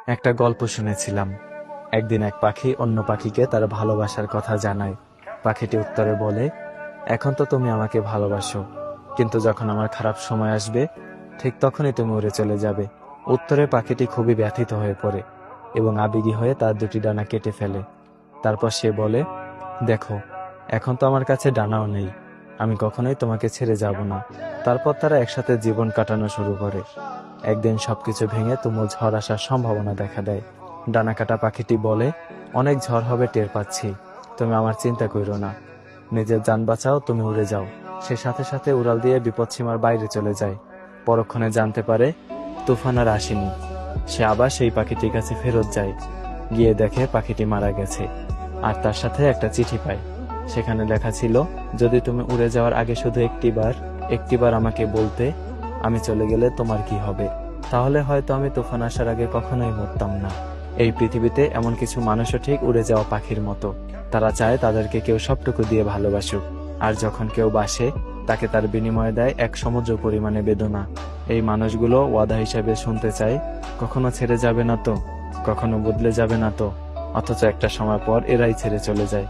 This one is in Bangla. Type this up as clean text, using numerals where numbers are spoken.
একটা গল্প শুনেছিলাম। একদিন এক পাখি অন্য পাখিকে তার ভালোবাসার কথা জানায়। পাখিটি উত্তরে বলে, এখন তো তুমি আমাকে ভালোবাসো, কিন্তু যখন আমার খারাপ সময় আসবে ঠিক তখনই তুমি উড়ে চলে যাবে। উত্তরে পাখিটি খুবই ব্যথিত হয়ে পড়ে এবং আবেগী হয়ে তার দুটি ডানা কেটে ফেলে। তারপর সে বলে, দেখো, এখন তো আমার কাছে ডানাও নেই, আমি কখনোই তোমাকে ছেড়ে যাব না। তারপর তারা একসাথে জীবন কাটানো শুরু করে। একদিন সবকিছু ভেঙে তুমুল ঝড় আসার সম্ভাবনা দেখা দেয়। ডানা কাটা পাখিটি বলে, অনেক ঝড় হবে টের পাচ্ছি, তুমি আমার চিন্তা করো না, নিজের যান বাঁচাও, তুমি উড়ে যাও। সে সাথে সাথে উড়াল দিয়ে বিপদসীমার বাইরে চলে যায়। পরক্ষণে জানতে পারে তুফান আর আসেনি। সে আবার সেই পাখিটির কাছে ফেরত যায়। গিয়ে দেখে পাখিটি মারা গেছে, আর তার সাথে একটা চিঠি পায়। সেখানে লেখা ছিল, যদি তুমি উড়ে যাওয়ার আগে শুধু একটিবার আমাকে বলতে, আমি চলে গেলে তোমার কি হবে, তাহলে হয়তো আমি তুফান আসার আগে কখনোই মরতাম না। এই পৃথিবীতে এমন কিছু মানুষও ঠিক উড়ে যাওয়া পাখির মতো। তারা চায় তাদেরকে কেউ সবটুকু দিয়ে ভালোবাসুক, আর যখন কেউ বাসে তাকে তার বিনিময়ে দেয় এক সমুদ্র পরিমাণে বেদনা। এই মানুষগুলো ওয়াদা হিসেবে শুনতে চায়, কখনো ছেড়ে যাবে না তো, কখনো বদলে যাবে না তো, অথচ একটা সময় পর এরাই ছেড়ে চলে যায়।